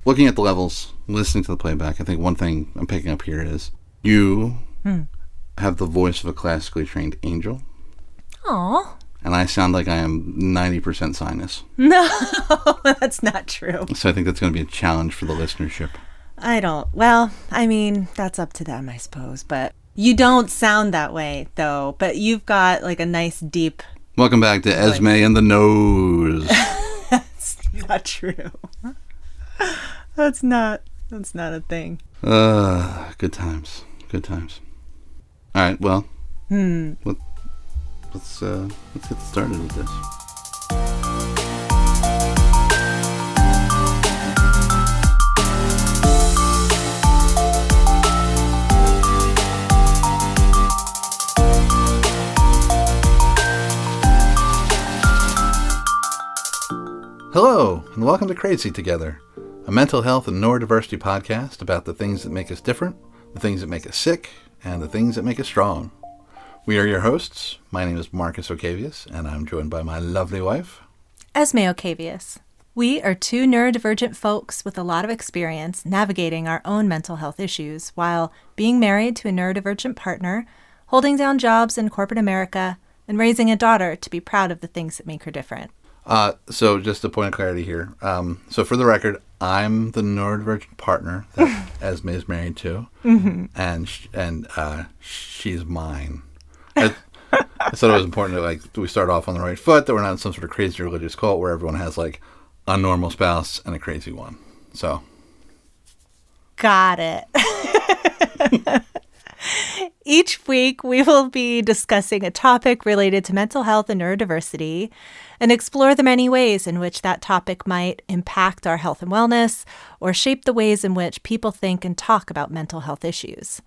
looking at the levels, listening to the playback, I think one thing I'm picking up here is you have the voice of a classically trained angel. Aw. And I sound like I am 90% sinus. No, that's not true. So I think that's going to be a challenge for the listenership. Well, I mean, that's up to them, I suppose. But you don't sound that way, though. But you've got like a nice deep... Welcome back to Esme and the Nose. That's not true. That's not a thing. Good times. Good times. All right, well, let's get started with this. Hello, and welcome to CrazyTogether, a mental health and neurodiversity podcast about the things that make us different, the things that make us sick, and the things that make us strong. We are your hosts. My name is Marcus Okayvius, and I'm joined by my lovely wife, Esme Okayvius. We are two neurodivergent folks with a lot of experience navigating our own mental health issues while being married to a neurodivergent partner, holding down jobs in corporate America, and raising a daughter to be proud of the things that make her different. So just a point of clarity here. So for the record, I'm the neurodivergent partner that Esme is married to, and she's mine. I thought it was important that we start off on the right foot, that we're not in some sort of crazy religious cult where everyone has like a normal spouse and a crazy one. So. Got it. Each week, we will be discussing a topic related to mental health and neurodiversity and explore the many ways in which that topic might impact our health and wellness or shape the ways in which people think and talk about mental health issues.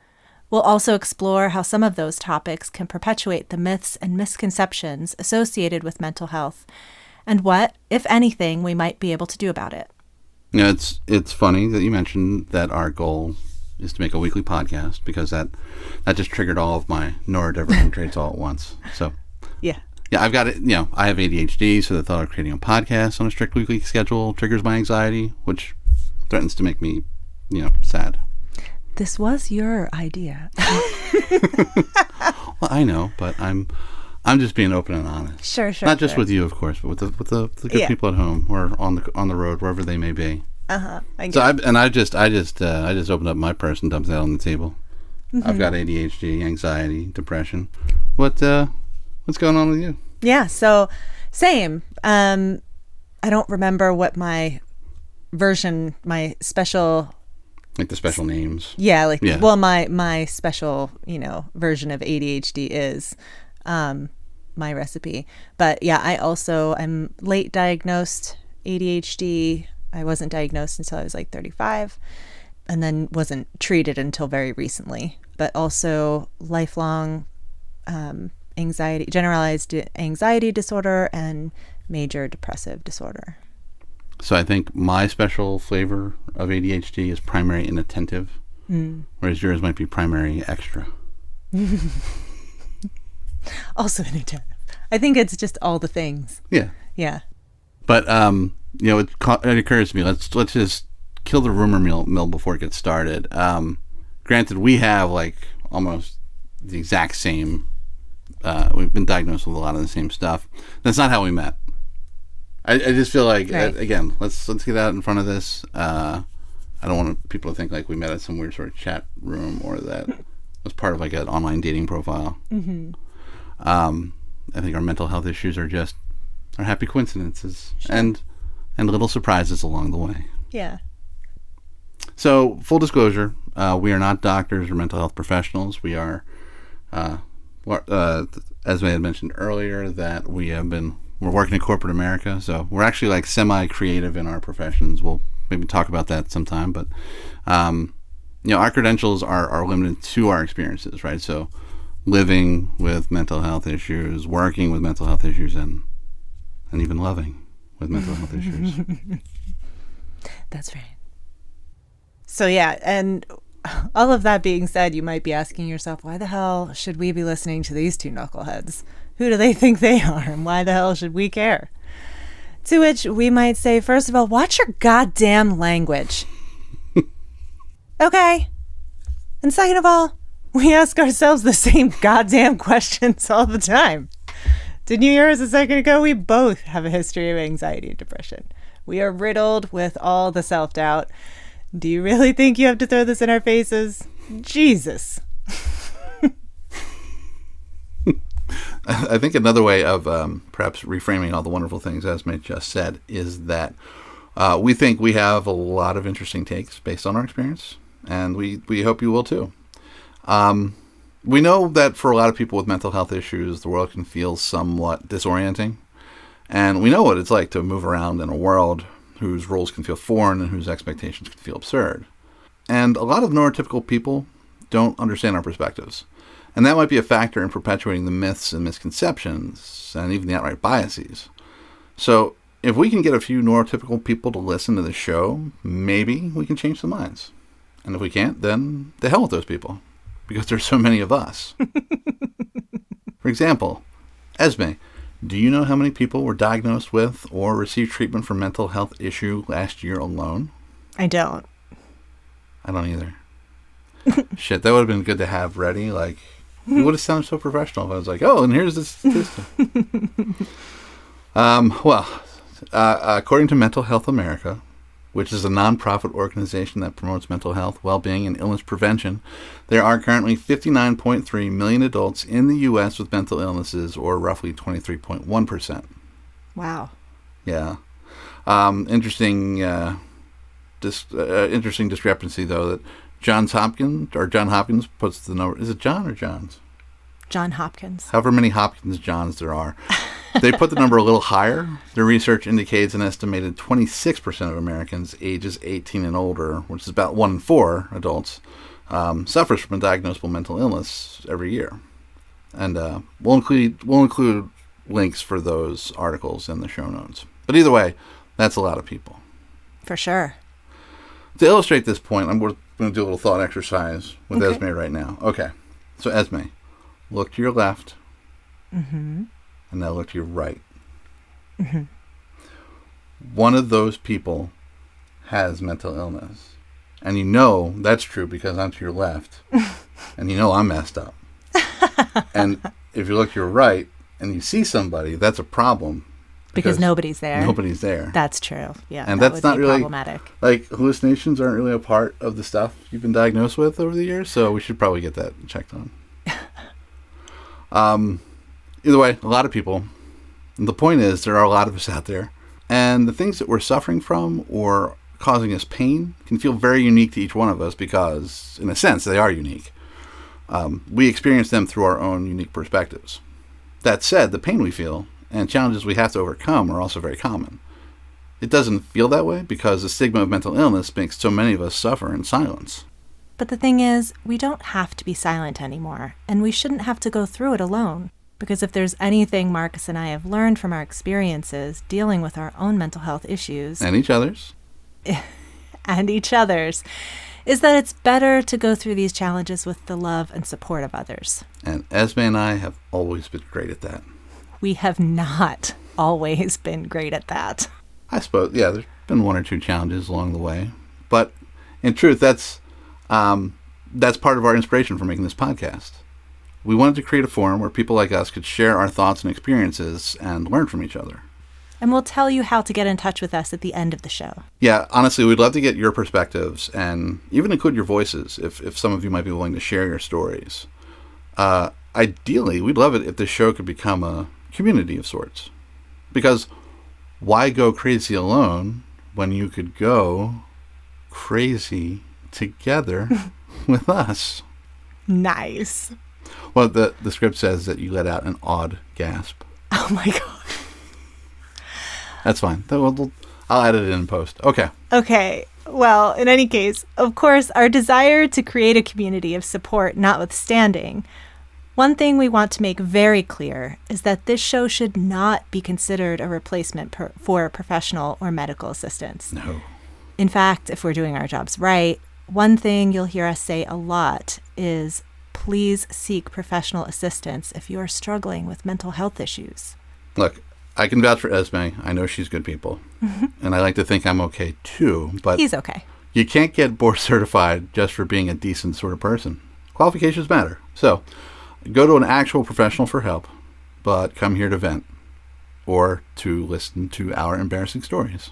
We'll also explore how some of those topics can perpetuate the myths and misconceptions associated with mental health and what, if anything, we might be able to do about it. You know, it's funny that you mentioned that our goal is to make a weekly podcast, because that just triggered all of my neurodivergent traits all at once. So yeah, I've got it. You know, I have ADHD, so the thought of creating a podcast on a strict weekly schedule triggers my anxiety, which threatens to make me, sad. This was your idea. Well, I know, but I'm just being open and honest. Sure. Not just with you, of course, but with the good people at home or on the road, wherever they may be. I just opened up my purse and dumped that on the table. I've got ADHD, anxiety, depression. What's going on with you? Yeah, so same. I don't remember what my special, like the special names. Yeah, well, my special, version of ADHD is my recipe. But yeah, I'm late diagnosed ADHD. I wasn't diagnosed until I was like 35, and then wasn't treated until very recently. But also lifelong anxiety, generalized anxiety disorder, and major depressive disorder. So I think my special flavor of ADHD is primary inattentive, whereas yours might be primary extra. Also inattentive. I think it's just all the things. Yeah. Yeah. But it occurs to me, let's just kill the rumor mill before it gets started. Granted, we have like almost the exact same. We've been diagnosed with a lot of the same stuff. That's not how we met. I just feel like, right. Again, let's get out in front of this. I don't want people to think like we met at some weird sort of chat room or that was part of like an online dating profile. I think our mental health issues are happy coincidences. Sure. and little surprises along the way. Yeah. So, full disclosure, we are not doctors or mental health professionals. We are, as I had mentioned earlier, that we're working in corporate America, so we're actually like semi-creative in our professions. We'll maybe talk about that sometime, but our credentials are limited to our experiences, right? So, living with mental health issues, working with mental health issues, and even loving with mental health issues. That's right. So yeah, and all of that being said, you might be asking yourself, why the hell should we be listening to these two knuckleheads? Who do they think they are, and why the hell should we care? To which we might say, first of all, watch your goddamn language. Okay. And second of all, we ask ourselves the same goddamn questions all the time. Didn't you hear us a second ago? We both have a history of anxiety and depression. We are riddled with all the self-doubt. Do you really think you have to throw this in our faces? Jesus. I think another way of perhaps reframing all the wonderful things Esme just said is that we think we have a lot of interesting takes based on our experience, and we hope you will too. We know that for a lot of people with mental health issues, the world can feel somewhat disorienting, and we know what it's like to move around in a world whose rules can feel foreign and whose expectations can feel absurd. And a lot of neurotypical people don't understand our perspectives. And that might be a factor in perpetuating the myths and misconceptions and even the outright biases. So if we can get a few neurotypical people to listen to the show, maybe we can change some minds. And if we can't, then the hell with those people, because there's so many of us. For example, Esme, do you know how many people were diagnosed with or received treatment for mental health issue last year alone? I don't. I don't either. Shit, that would have been good to have ready. Like, it would have sounded so professional if I was like, oh, and here's this statistic. According to Mental Health America, which is a nonprofit organization that promotes mental health, well-being, and illness prevention, there are currently 59.3 million adults in the U.S. with mental illnesses, or roughly 23.1%. Wow. Yeah. Interesting discrepancy, though, that Johns Hopkins puts the number. Is it John or Johns? John Hopkins. However many Hopkins Johns there are. They put the number a little higher. Their research indicates an estimated 26% of Americans ages 18 and older, which is about 1 in 4 adults, suffers from a diagnosable mental illness every year. And we'll include links for those articles in the show notes. But either way, that's a lot of people. For sure. To illustrate this point, I'm going to do a little thought exercise with Esme right now. Okay. So Esme, look to your left. Mm-hmm. And now look to your right. Mm-hmm. One of those people has mental illness. And you know that's true because I'm to your left. And you know I'm messed up. And if you look to your right and you see somebody, that's a problem. Because nobody's there. Nobody's there. That's true. Yeah. And that's not really problematic. Like, hallucinations aren't really a part of the stuff you've been diagnosed with over the years, so we should probably get that checked on. Either way, a lot of people. And the point is, there are a lot of us out there, and the things that we're suffering from or causing us pain can feel very unique to each one of us because, in a sense, they are unique. We experience them through our own unique perspectives. That said, the pain we feel and challenges we have to overcome are also very common. It doesn't feel that way because the stigma of mental illness makes so many of us suffer in silence. But the thing is, we don't have to be silent anymore, and we shouldn't have to go through it alone. Because if there's anything Marcus and I have learned from our experiences dealing with our own mental health issues... And each other's. And each other's, is that it's better to go through these challenges with the love and support of others. And Esme and I have always been great at that. We have not always been great at that. I suppose, yeah, there's been 1 or 2 challenges along the way. But in truth, that's part of our inspiration for making this podcast. We wanted to create a forum where people like us could share our thoughts and experiences and learn from each other. And we'll tell you how to get in touch with us at the end of the show. Yeah, honestly, we'd love to get your perspectives and even include your voices if some of you might be willing to share your stories. Ideally, we'd love it if this show could become a community of sorts. Because why go crazy alone when you could go crazy together with us? Nice. Well, the script says that you let out an odd gasp. Oh my God. That's fine. I'll add it in post. Okay. Okay. Well, in any case, of course, our desire to create a community of support notwithstanding, one thing we want to make very clear is that this show should not be considered a replacement for professional or medical assistance. No. In fact, if we're doing our jobs right, one thing you'll hear us say a lot is, please seek professional assistance if you are struggling with mental health issues. Look, I can vouch for Esme. I know she's good people. And I like to think I'm okay too. But He's okay. you can't get board certified just for being a decent sort of person. Qualifications matter. So go to an actual professional for help, but come here to vent or to listen to our embarrassing stories.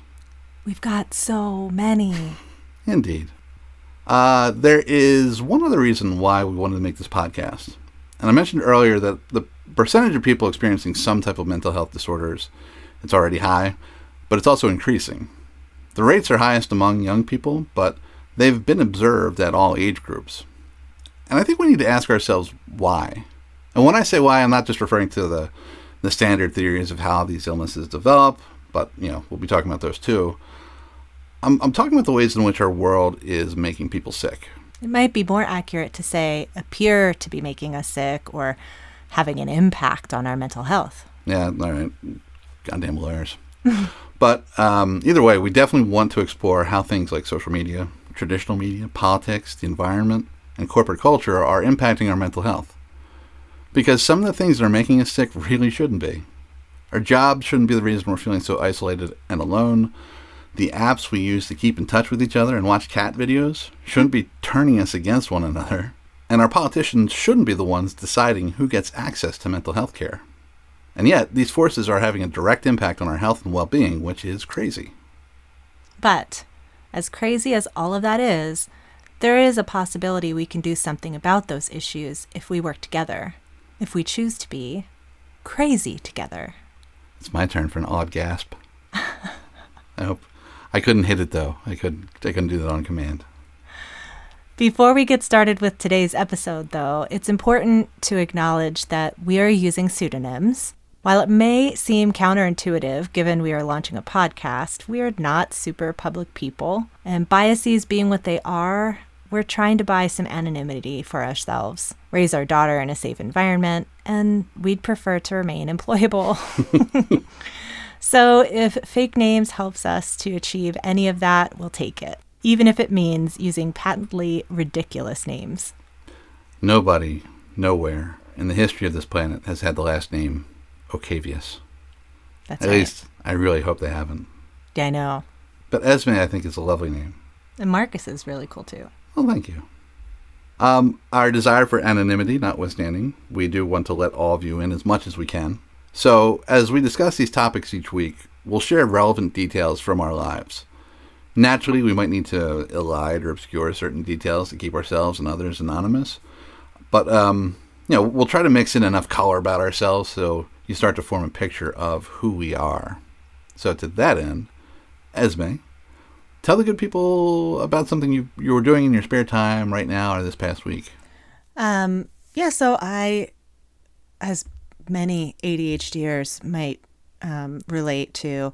We've got so many. Indeed. There is one other reason why we wanted to make this podcast. And I mentioned earlier that the percentage of people experiencing some type of mental health disorders, it's already high, but it's also increasing. The rates are highest among young people, but they've been observed at all age groups. And I think we need to ask ourselves why. And when I say why, I'm not just referring to the standard theories of how these illnesses develop, but, we'll be talking about those too. I'm talking about the ways in which our world is making people sick. It might be more accurate to say appear to be making us sick or having an impact on our mental health. Yeah, all right. Goddamn lawyers. But either way, we definitely want to explore how things like social media, traditional media, politics, the environment, and corporate culture are impacting our mental health. Because some of the things that are making us sick really shouldn't be. Our jobs shouldn't be the reason we're feeling so isolated and alone. The apps we use to keep in touch with each other and watch cat videos shouldn't be turning us against one another. And our politicians shouldn't be the ones deciding who gets access to mental health care. And yet, these forces are having a direct impact on our health and well-being, which is crazy. But, as crazy as all of that is, there is a possibility we can do something about those issues if we work together. If we choose to be crazy together. It's my turn for an odd gasp. I hope. I couldn't hit it, though. I couldn't do that on command. Before we get started with today's episode, though, it's important to acknowledge that we are using pseudonyms. While it may seem counterintuitive, given we are launching a podcast, we are not super public people. And biases being what they are, we're trying to buy some anonymity for ourselves, raise our daughter in a safe environment, and we'd prefer to remain employable. So if fake names helps us to achieve any of that, we'll take it, even if it means using patently ridiculous names. Nobody, nowhere, in the history of this planet has had the last name Okayvius. That's At right. least, I really hope they haven't. Yeah, I know. But Esme, I think, is a lovely name. And Marcus is really cool, too. Well, thank you. Our desire for anonymity notwithstanding, we do want to let all of you in as much as we can. So, as we discuss these topics each week, we'll share relevant details from our lives. Naturally, we might need to elide or obscure certain details to keep ourselves and others anonymous. But, we'll try to mix in enough color about ourselves so you start to form a picture of who we are. So, to that end, Esme, tell the good people about something you were doing in your spare time right now or this past week. So I, as many ADHDers might relate to,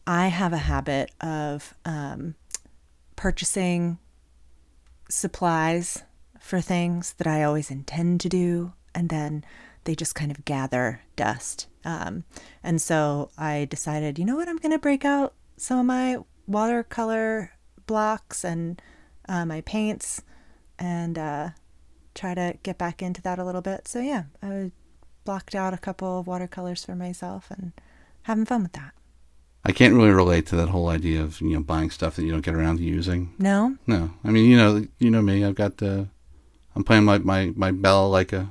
I have a habit of purchasing supplies for things that I always intend to do, and then they just kind of gather dust. And so I decided, you know what, I'm going to break out some of my watercolor blocks and my paints and try to get back into that a little bit. So yeah, I blocked out a couple of watercolors for myself and having fun with that. I can't really relate to that whole idea of buying stuff that you don't get around to using. No? No. I mean, you know me. I've got I'm playing my balalaika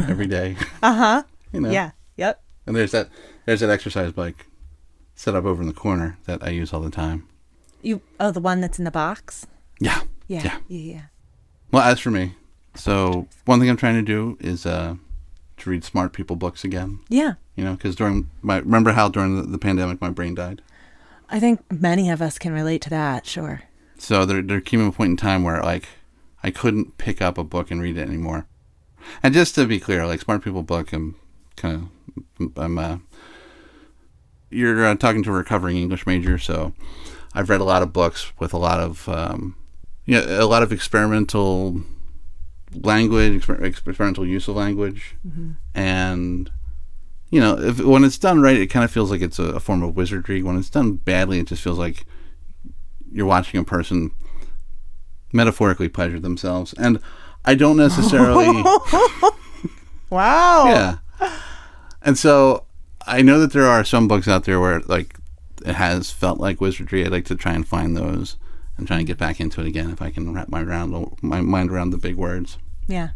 every day. Uh-huh. Yeah. Yep. And there's that exercise bike set up over in the corner that I use all the time. The one that's in the box? Yeah. Yeah. Well, as for me, so one thing I'm trying to do is to read smart people books again. Yeah. Because remember how during the pandemic my brain died? I think many of us can relate to that, sure. So there came a point in time where I couldn't pick up a book and read it anymore. And just to be clear, smart people book, you're talking to a recovering English major, so I've read a lot of books with a lot of experimental language, experimental use of language, mm-hmm. and when it's done right, it kind of feels like it's a form of wizardry. When it's done badly, it just feels like you're watching a person metaphorically pleasure themselves, and I don't necessarily. Wow. Yeah, and so I know that there are some books out there where like it has felt like wizardry. I'd like to try and find those and try and get back into it again if I can wrap my mind around the big words. Yeah.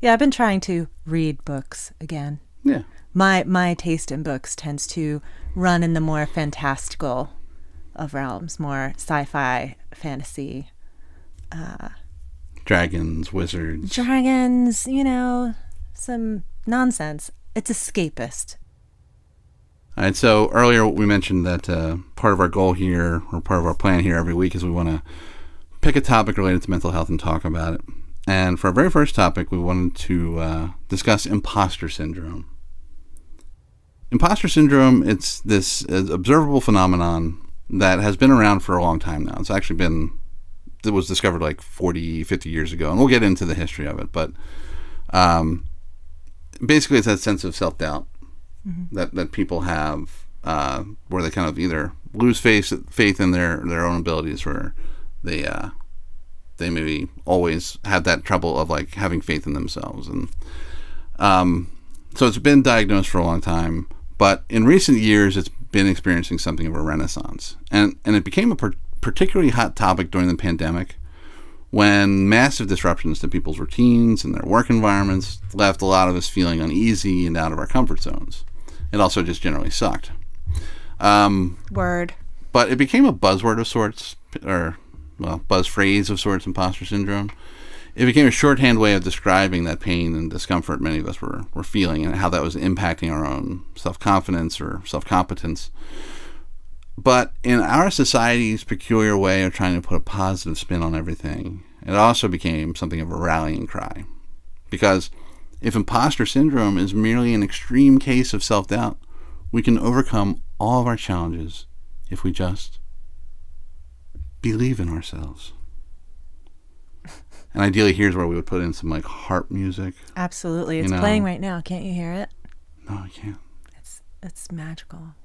Yeah, I've been trying to read books again. Yeah. My taste in books tends to run in the more fantastical of realms, more sci-fi, fantasy. Dragons, wizards. Dragons, some nonsense. It's escapist. All right, so earlier we mentioned that part of our goal here, or part of our plan here every week, is we want to pick a topic related to mental health and talk about it. And for our very first topic, we wanted to discuss imposter syndrome. Imposter syndrome, it's this observable phenomenon that has been around for a long time now. It was discovered like 40, 50 years ago, and we'll get into the history of it. But basically it's that sense of self-doubt that people have where they kind of either lose faith in their own abilities, or they maybe always have that trouble of like having faith in themselves. And so it's been diagnosed for a long time, but in recent years it's been experiencing something of a renaissance. And it became a particularly hot topic during the pandemic, when massive disruptions to people's routines and their work environments left a lot of us feeling uneasy and out of our comfort zones. It also just generally sucked. Word. But it became a buzzword of sorts, buzz phrase of sorts, imposter syndrome. It became a shorthand way of describing that pain and discomfort many of us were feeling, and how that was impacting our own self-confidence or self-competence. But in our society's peculiar way of trying to put a positive spin on everything, it also became something of a rallying cry. Because if imposter syndrome is merely an extreme case of self-doubt, we can overcome all of our challenges if we just believe in ourselves. And ideally, here's where we would put in some like harp music. Absolutely. It's playing right now. Can't you hear it? No, I can't. It's magical.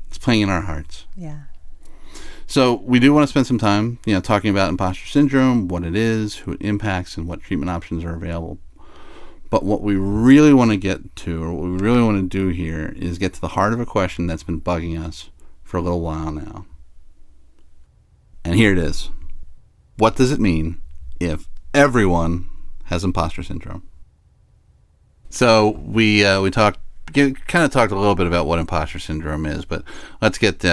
It's playing in our hearts. Yeah. So we do want to spend some time, talking about imposter syndrome, what it is, who it impacts, and what treatment options are available. But what we really want to get to, or what we really want to do here, is get to the heart of a question that's been bugging us for a little while now. And here it is. What does it mean if everyone has imposter syndrome? So we talked a little bit about what imposter syndrome is, but let's get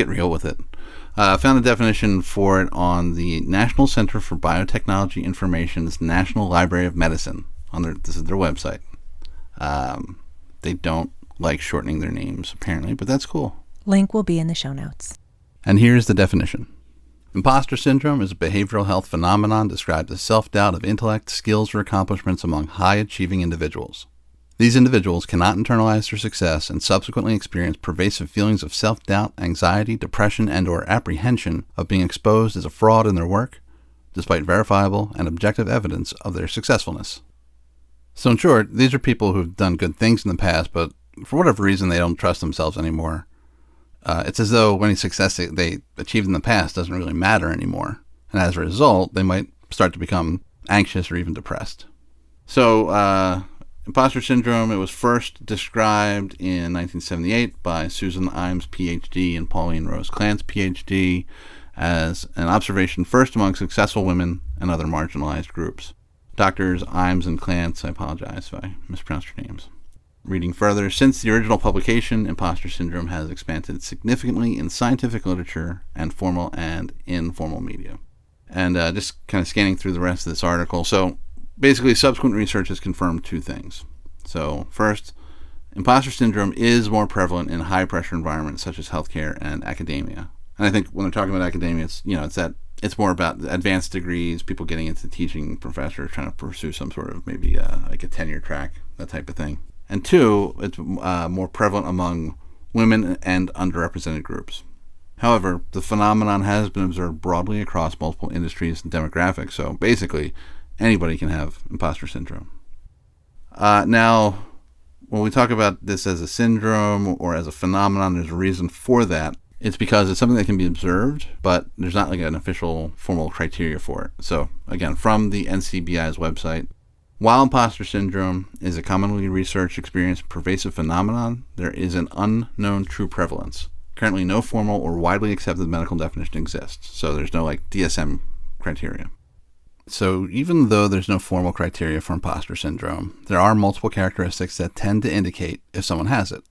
real with it. I found a definition for it on the National Center for Biotechnology Information's National Library of Medicine. This is their website. They don't like shortening their names, apparently, but that's cool. Link will be in the show notes. And here's the definition. Imposter syndrome is a behavioral health phenomenon described as self-doubt of intellect, skills, or accomplishments among high-achieving individuals. These individuals cannot internalize their success and subsequently experience pervasive feelings of self-doubt, anxiety, depression, and/or apprehension of being exposed as a fraud in their work, despite verifiable and objective evidence of their successfulness. So in short, these are people who've done good things in the past, but for whatever reason they don't trust themselves anymore. It's as though any success they achieved in the past doesn't really matter anymore. And as a result, they might start to become anxious or even depressed. So, imposter syndrome, it was first described in 1978 by Susan Imes, PhD, and Pauline Rose Clance, PhD, as an observation first among successful women and other marginalized groups. Doctors Imes and Clance, I apologize if I mispronounced your names. Reading further, since the original publication, imposter syndrome has expanded significantly in scientific literature and formal and informal media. And just kind of scanning through the rest of this article. So basically, subsequent research has confirmed two things. So first, imposter syndrome is more prevalent in high-pressure environments such as healthcare and academia. And I think when they're talking about academia, it's more about advanced degrees, people getting into teaching, professors trying to pursue some sort of maybe like a tenure track, that type of thing. And two, it's more prevalent among women and underrepresented groups. However, the phenomenon has been observed broadly across multiple industries and demographics, so basically anybody can have imposter syndrome. Now, when we talk about this as a syndrome or as a phenomenon, there's a reason for that. It's because it's something that can be observed, but there's not like an official formal criteria for it. So again, from the NCBI's website, While imposter syndrome is a commonly researched, experienced, pervasive phenomenon, there is an unknown true prevalence. Currently, no formal or widely accepted medical definition exists, so there's no DSM criteria. So even though there's no formal criteria for imposter syndrome, there are multiple characteristics that tend to indicate if someone has it,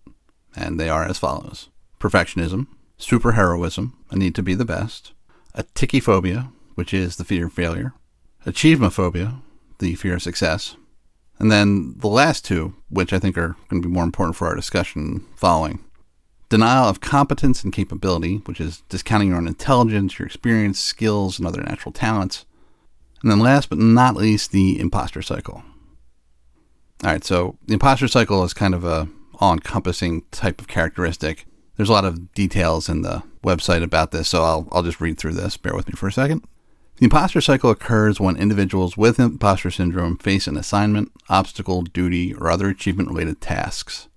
and they are as follows. Perfectionism, superheroism, a need to be the best, a tickyphobia, which is the fear of failure, achievemophobia, the fear of success, and then the last two, which I think are going to be more important for our discussion following. Denial of competence and capability, which is discounting your own intelligence, your experience, skills, and other natural talents. And then last but not least, the imposter cycle. All right, so the imposter cycle is kind of a all-encompassing type of characteristic. There's a lot of details in the website about this, so I'll just read through this. Bear with me for a second. The imposter cycle occurs when individuals with imposter syndrome face an assignment, obstacle, duty, or other achievement-related tasks.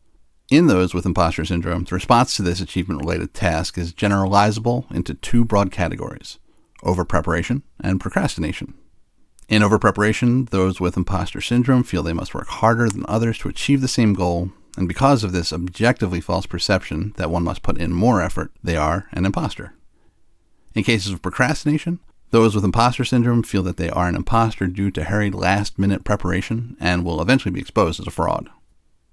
In those with imposter syndrome, the response to this achievement-related task is generalizable into two broad categories: over-preparation and procrastination. In over-preparation, those with imposter syndrome feel they must work harder than others to achieve the same goal, and because of this objectively false perception that one must put in more effort, they are an imposter. In cases of procrastination, those with imposter syndrome feel that they are an imposter due to hurried last-minute preparation and will eventually be exposed as a fraud.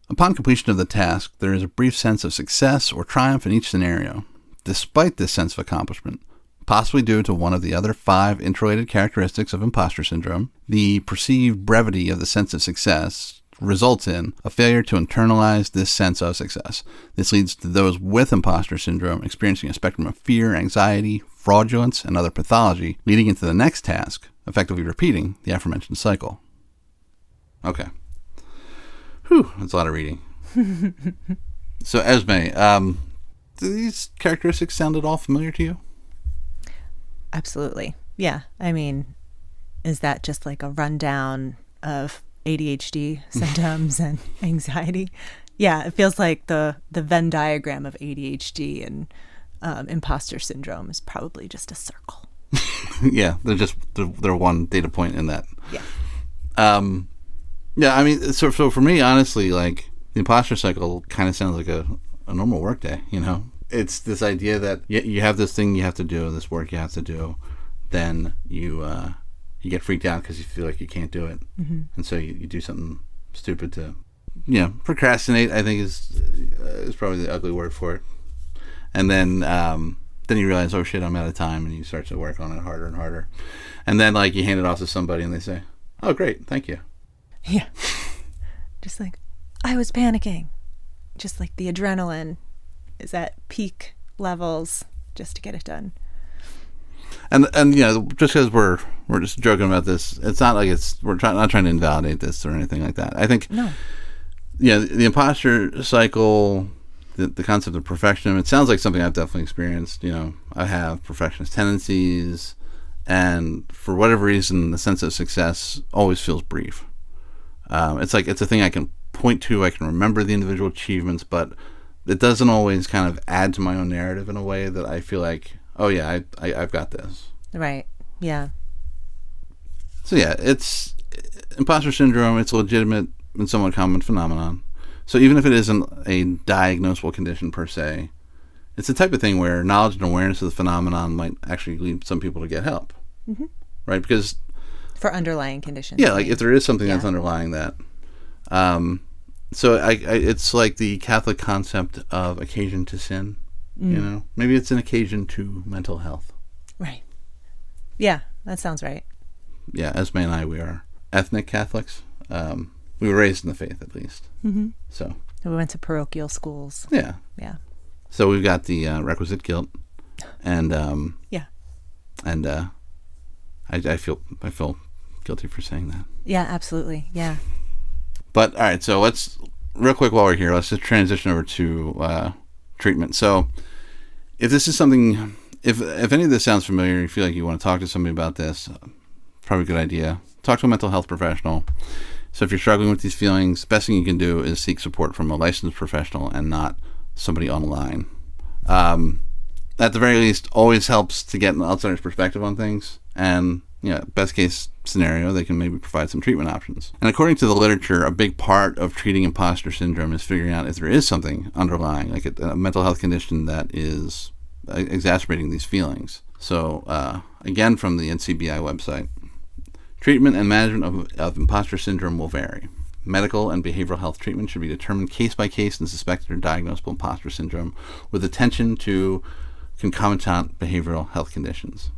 Upon completion of the task, there is a brief sense of success or triumph in each scenario. Despite this sense of accomplishment, possibly due to one of the other 5 interrelated characteristics of imposter syndrome, the perceived brevity of the sense of success results in a failure to internalize this sense of success. This leads to those with imposter syndrome experiencing a spectrum of fear, anxiety, fraudulence, and other pathology, leading into the next task, effectively repeating the aforementioned cycle. Okay. Whew, that's a lot of reading. So, Esme, do these characteristics sound at all familiar to you? Absolutely. Yeah. I mean, is that just like a rundown of ADHD symptoms and anxiety? Yeah, it feels like the Venn diagram of ADHD and imposter syndrome is probably just a circle. Yeah, they're one data point in that. Yeah. Yeah, I mean, so for me, honestly, the imposter cycle kind of sounds like a normal work day, It's this idea that you have this thing you have to do, this work you have to do, then you get freaked out because you feel like you can't do it. Mm-hmm. And so you do something stupid to, procrastinate, I think is probably the ugly word for it. And then you realize, oh shit, I'm out of time, and you start to work on it harder and harder. And then you hand it off to somebody and they say, oh great, thank you. Yeah. Just I was panicking. Just the adrenaline is at peak levels just to get it done. And just because we're just joking about this, it's not we're not trying to invalidate this or anything like that. I think no. Yeah, the imposter cycle, the concept of perfectionism, it sounds like something I've definitely experienced. I have perfectionist tendencies, and for whatever reason, the sense of success always feels brief. It's a thing I can point to. I can remember the individual achievements, but it doesn't always kind of add to my own narrative in a way that I feel like, oh yeah, I've got this. Right. Yeah. So yeah, it's imposter syndrome. It's a legitimate and somewhat common phenomenon. So even if it isn't a diagnosable condition per se, it's the type of thing where knowledge and awareness of the phenomenon might actually lead some people to get help. Mm-hmm. Right? Because for underlying conditions. Yeah, if there is something that's underlying that. So it's like the Catholic concept of occasion to sin. Maybe it's an occasion to mental health. Right. Yeah, that sounds right. Yeah, Esme and I, we are ethnic Catholics. We were raised in the faith, at least. Mm-hmm. So we went to parochial schools. Yeah. Yeah. So we've got the requisite guilt, and yeah, and I feel guilty for saying that. Yeah, absolutely. Yeah. But all right, so let's real quick while we're here, let's just transition over to treatment. So if this is something, if any of this sounds familiar, you feel like you want to talk to somebody about this, probably a good idea. Talk to a mental health professional. So if you're struggling with these feelings, the best thing you can do is seek support from a licensed professional and not somebody online. At the very least, always helps to get an outsider's perspective on things. And best case scenario, they can maybe provide some treatment options. And according to the literature, a big part of treating imposter syndrome is figuring out if there is something underlying, like a mental health condition that is exacerbating these feelings. So again, from the NCBI website, treatment and management of imposter syndrome will vary. Medical and behavioral health treatment should be determined case by case in suspected or diagnosable imposter syndrome with attention to concomitant behavioral health conditions.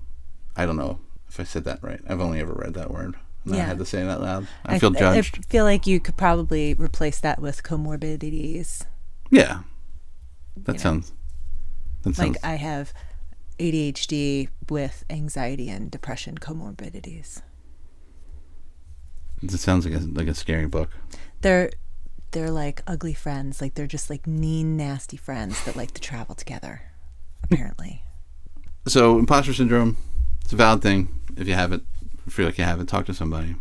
I don't know if I said that right. I've only ever read that word. And I had to say it out loud. I feel judged. I feel like you could probably replace that with comorbidities. Yeah. That sounds... Like I have ADHD with anxiety and depression comorbidities. It sounds like a scary book. They're like ugly friends. Like they're just like mean, nasty friends that like to travel together, apparently. So imposter syndrome, it's a valid thing. If you have it, feel like you have it, talk to somebody.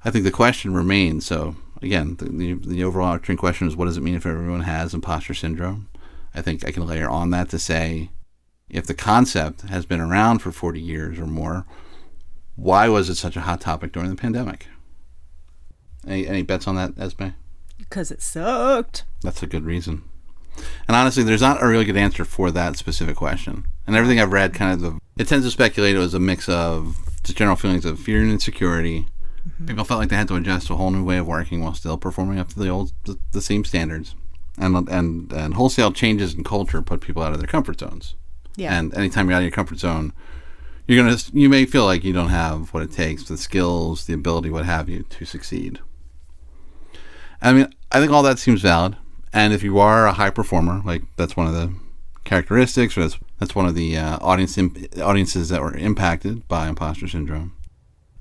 I think the question remains. So again, the overarching question is, what does it mean if everyone has imposter syndrome? I think I can layer on that to say, if the concept has been around for 40 years or more, why was it such a hot topic during the pandemic? Any bets on that, Esme? Because it sucked. That's a good reason. And honestly, there's not a really good answer for that specific question. And everything I've read it tends to speculate it was a mix of just general feelings of fear and insecurity. Mm-hmm. People felt like they had to adjust to a whole new way of working while still performing up to the same standards. And wholesale changes in culture put people out of their comfort zones. Yeah. And anytime you're out of your comfort zone, you may feel like you don't have what it takes, the skills, the ability, what have you, to succeed. I mean, I think all that seems valid. And if you are a high performer, like that's one of the characteristics, or that's one of the audiences that were impacted by imposter syndrome,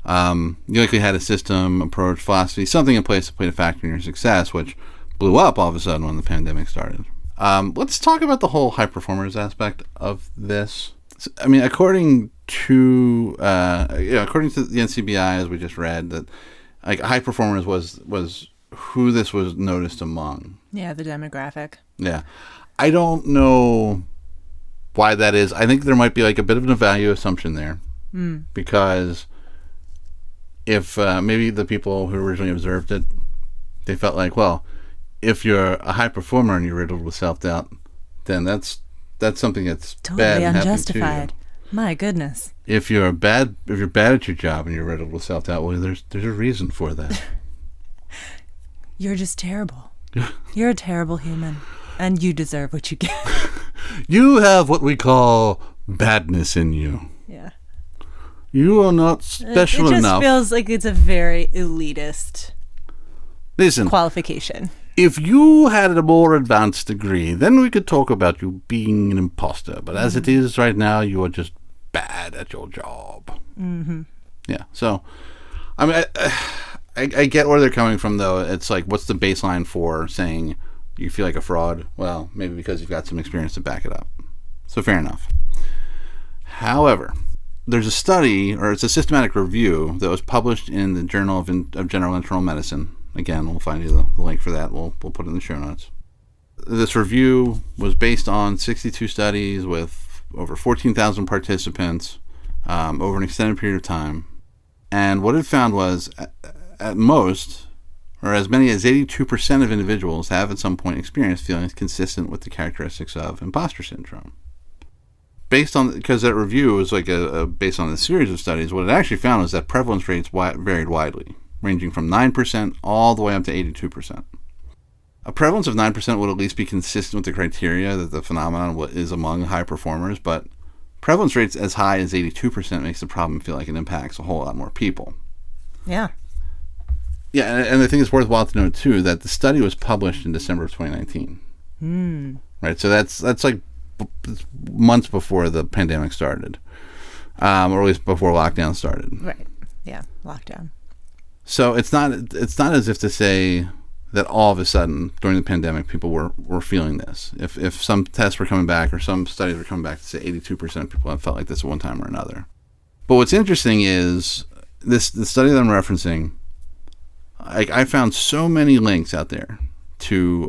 you likely had a system, approach, philosophy, something in place that played a factor in your success, which blew up all of a sudden when the pandemic started. Let's talk about the whole high performers aspect of this. I mean, according to the NCBI, as we just read, that like high performers was who this was noticed among. Yeah, the demographic. Yeah, I don't know why that is. I think there might be like a bit of a value assumption there, because if maybe the people who originally observed it, they felt like, well, if you're a high performer and you're riddled with self-doubt, then that's something that's totally bad and unjustified. My goodness. If you're bad at your job and you're riddled with self-doubt, well, there's a reason for that. You're just terrible. You're a terrible human, and you deserve what you get. You have what we call badness in you. Yeah. You are not special enough. It just feels like it's a very elitist qualification. If you had a more advanced degree, then we could talk about you being an imposter. But as it is right now, you are just bad at your job. Mm-hmm. Yeah. So, I mean, I get where they're coming from, though. It's like, what's the baseline for saying you feel like a fraud? Well, maybe because you've got some experience to back it up. So fair enough. However, there's a study, or it's a systematic review that was published in the Journal of General Internal Medicine. Again, we'll find you the link for that. We'll put it in the show notes. This review was based on 62 studies with over 14,000 participants over an extended period of time. And what it found was, at most, or as many as 82% of individuals have at some point experienced feelings consistent with the characteristics of imposter syndrome. Because that review was like based on a series of studies, what it actually found was that prevalence rates varied widely, ranging from 9% all the way up to 82%. A prevalence of 9% would at least be consistent with the criteria that the phenomenon is among high performers, but prevalence rates as high as 82% makes the problem feel like it impacts a whole lot more people. Yeah. Yeah, and I think it's worthwhile to note, too, that the study was published in December of 2019. Right, so that's like months before the pandemic started, or at least before lockdown started. Right, yeah, lockdown. So it's not as if to say that all of a sudden during the pandemic people were feeling this. If some tests were coming back or some studies were coming back to say 82% of people have felt like this at one time or another. But what's interesting is the study that I'm referencing, I found so many links out there to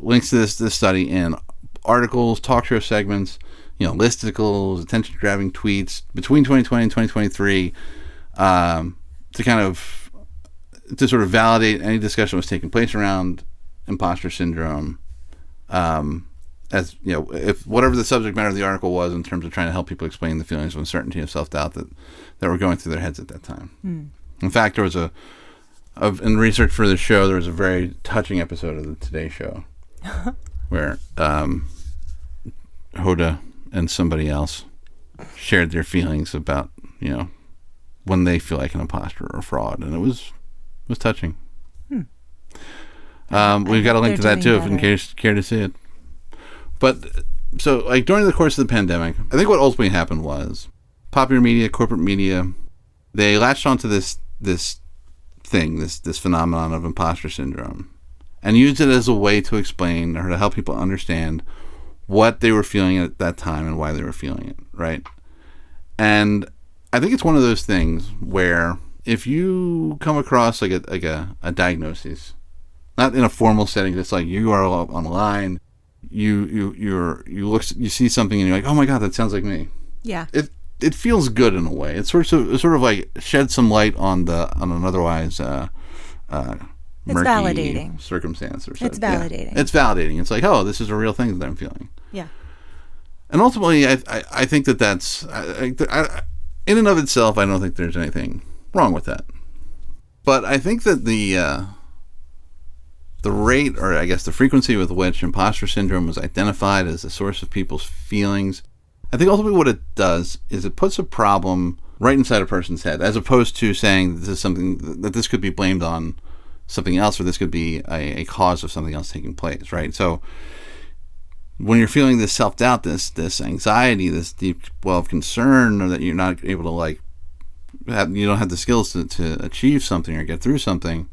links to this study in articles, talk show segments, listicles, attention-grabbing tweets between 2020 and 2023 to kind of to sort of validate any discussion that was taking place around imposter syndrome. As if whatever the subject matter of the article was in terms of trying to help people explain the feelings of uncertainty and self-doubt that were going through their heads at that time. In fact, there was in research for the show, there was a very touching episode of the Today Show where Hoda and somebody else shared their feelings about when they feel like an imposter or a fraud, and it was touching. We've got a link to that too, if in case you care to see it. But so, like, during the course of the pandemic, I think what ultimately happened was popular media, corporate media, they latched onto this phenomenon of imposter syndrome and used it as a way to explain or to help people understand what they were feeling at that time and why they were feeling it, right? And I think it's one of those things where if you come across like a diagnosis, not in a formal setting, just like you are online, you see something and you're like, oh my God, that sounds like me. Yeah. It feels good in a way. It sort of like sheds some light on an otherwise murky validating circumstance or something. It's validating. Yeah. It's validating. It's like, oh, this is a real thing that I'm feeling. Yeah. And ultimately, I think that's in and of itself, I don't think there's anything wrong with that. But I think that the rate, or I guess the frequency with which imposter syndrome was identified as the source of people's feelings, I think ultimately what it does is it puts a problem right inside a person's head, as opposed to saying this is something that this could be blamed on something else, or this could be a cause of something else taking place, right? So when you're feeling this self-doubt, this anxiety, this deep well of concern, or that you're not able to you don't have the skills to achieve something or get through something,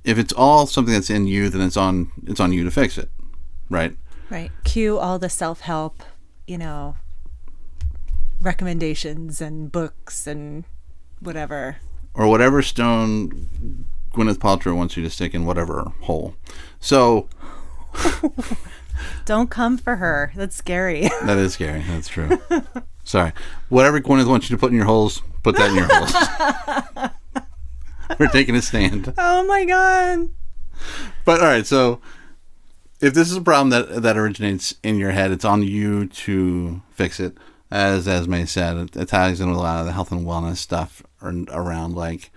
if it's all something that's in you, then it's on you to fix it, right? Right. Cue all the self-help, recommendations and books and whatever. Or whatever stone Gwyneth Paltrow wants you to stick in whatever hole. So don't come for her. That's scary. That is scary. That's true. Sorry. Whatever Gwyneth wants you to put in your holes, put that in your holes. We're taking a stand. Oh my God. But all right, so if this is a problem that originates in your head, it's on you to fix it. As Esme said, it ties in with a lot of the health and wellness stuff around like,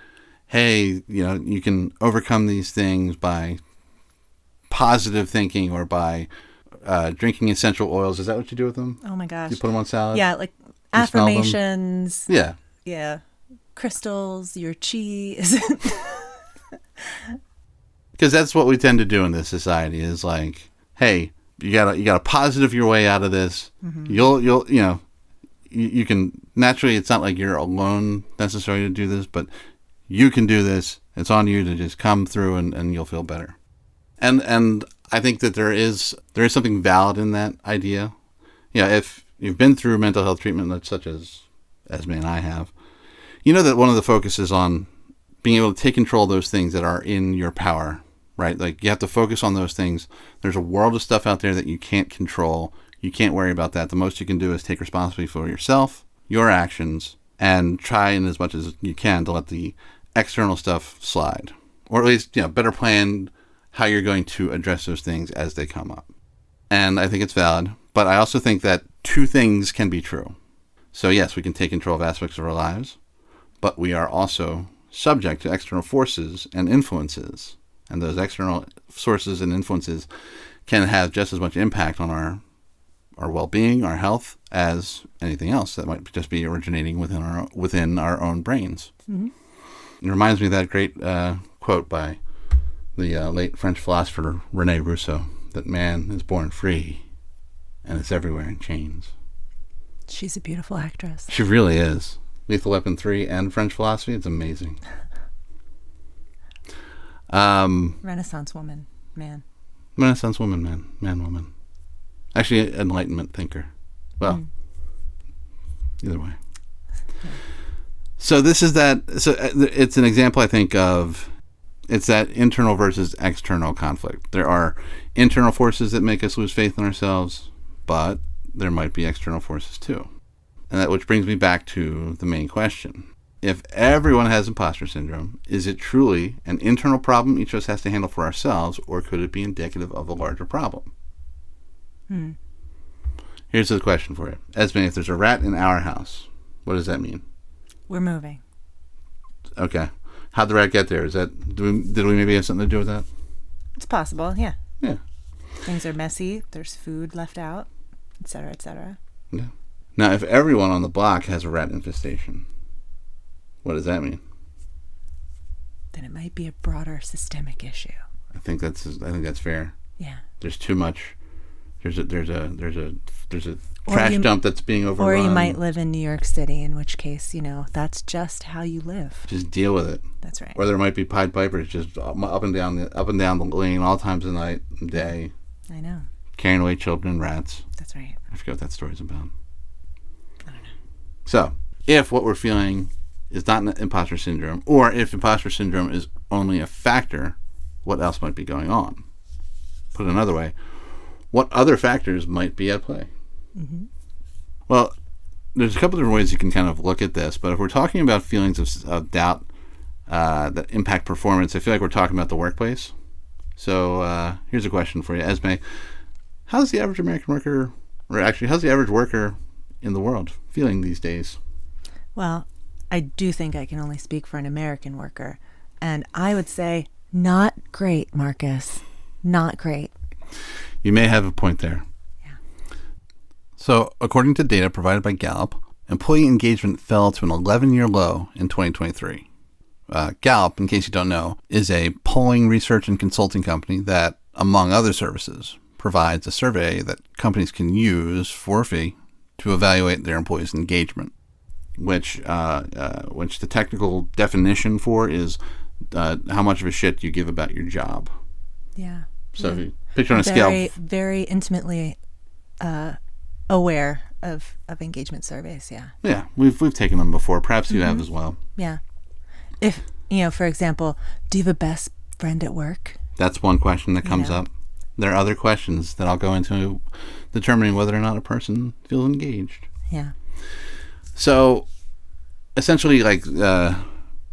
hey, you can overcome these things by positive thinking or by drinking essential oils. Is that what you do with them? Oh my gosh. You put them on salad? Yeah, like affirmations. Yeah. Yeah. Crystals, your cheese. Because that's what we tend to do in this society is like, hey, you gotta positive your way out of this. Mm-hmm. You can naturally, it's not like you're alone necessarily to do this, but you can do this. It's on you to just come through and you'll feel better. And I think that there is something valid in that idea. If you've been through mental health treatment such as Esme and I have, that one of the focuses on being able to take control of those things that are in your power, right? Like you have to focus on those things. There's a world of stuff out there that you can't control. You can't worry about that. The most you can do is take responsibility for yourself, your actions, and try in as much as you can to let the external stuff slide. Or at least, better plan how you're going to address those things as they come up. And I think it's valid. But I also think that two things can be true. So yes, we can take control of aspects of our lives, but we are also subject to external forces and influences. And those external sources and influences can have just as much impact on our well-being, our health, as anything else that might just be originating within our own brains. Mm-hmm. It reminds me of that great quote by the late French philosopher René Rousseau, that man is born free and it's everywhere in chains. She's a beautiful actress. She really is. Lethal Weapon 3 and French philosophy, it's amazing. Renaissance woman, man. Renaissance woman, man, woman. Actually, Enlightenment thinker. Well, either way. Yeah. So this is that. So it's an example, I think, of it's that internal versus external conflict. There are internal forces that make us lose faith in ourselves, but there might be external forces too. And that which brings me back to the main question. If everyone has imposter syndrome, is it truly an internal problem each of us has to handle for ourselves, or could it be indicative of a larger problem? Here's the question for you. Esme, if there's a rat in our house, what does that mean? We're moving. Okay. How'd the rat get there? Did we maybe have something to do with that? It's possible, yeah. Yeah. Things are messy. There's food left out, et cetera, et cetera. Yeah. Now, if everyone on the block has a rat infestation, what does that mean? Then it might be a broader systemic issue. I think that's fair. Yeah. There's too much. There's a trash dump that's being overrun. Or you might live in New York City, in which case, that's just how you live. Just deal with it. That's right. Or there might be Pied Pipers just up and down the lane all times of night and day. I know. Carrying away children and rats. That's right. I forget what that story's about. I don't know. So, if what we're feeling is not an imposter syndrome, or if imposter syndrome is only a factor, what else might be going on? Put another way, what other factors might be at play? Mm-hmm. Well, there's a couple different ways you can kind of look at this, but if we're talking about feelings of doubt that impact performance, I feel like we're talking about the workplace. So here's a question for you, Esme. How's the average American worker, or actually, how's the average worker in the world feeling these days? Well, I do think I can only speak for an American worker, and I would say not great, Marcus. Not great. You may have a point there. Yeah. So, according to data provided by Gallup, employee engagement fell to an 11-year low in 2023. Gallup, in case you don't know, is a polling, research, and consulting company that, among other services, provides a survey that companies can use for a fee to evaluate their employees' engagement, which the technical definition for is how much of a shit you give about your job. Yeah. So if you picture on a scale, very intimately aware of engagement surveys. Yeah. Yeah, we've taken them before. Perhaps you have as well. Yeah. If for example, do you have a best friend at work? That's one question that comes up. There are other questions that I'll go into determining whether or not a person feels engaged. Yeah. So essentially, like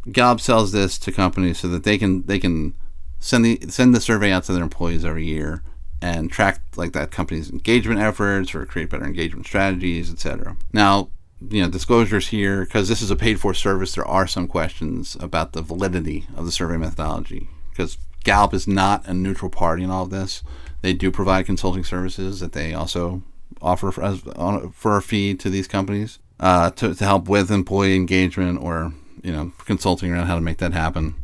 Gallup sells this to companies so that they can send the survey out to their employees every year and track like that company's engagement efforts or create better engagement strategies, etc. Now, disclosures here, because this is a paid for service, there are some questions about the validity of the survey methodology, because Gallup is not a neutral party in all of this. They do provide consulting services that they also offer for a fee to these companies to help with employee engagement or consulting around how to make that happen.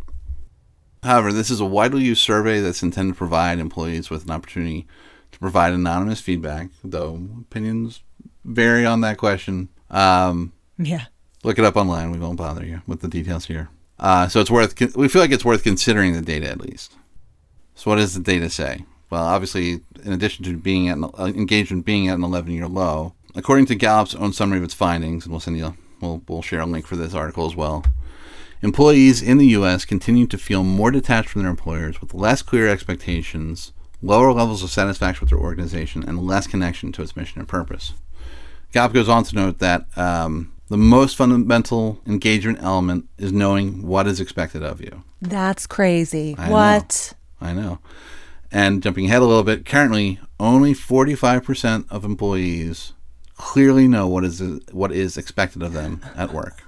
However, this is a widely used survey that's intended to provide employees with an opportunity to provide anonymous feedback, though opinions vary on that question. Yeah. Look it up online. We won't bother you with the details here. So we feel like it's worth considering the data at least. So what does the data say? Well, obviously, in addition to engagement being at an 11-year low, according to Gallup's own summary of its findings, and we'll share a link for this article as well, employees in the U.S. continue to feel more detached from their employers with less clear expectations, lower levels of satisfaction with their organization, and less connection to its mission and purpose. Gallup goes on to note that the most fundamental engagement element is knowing what is expected of you. That's crazy. I know. And jumping ahead a little bit, currently only 45% of employees clearly know what is expected of them at work.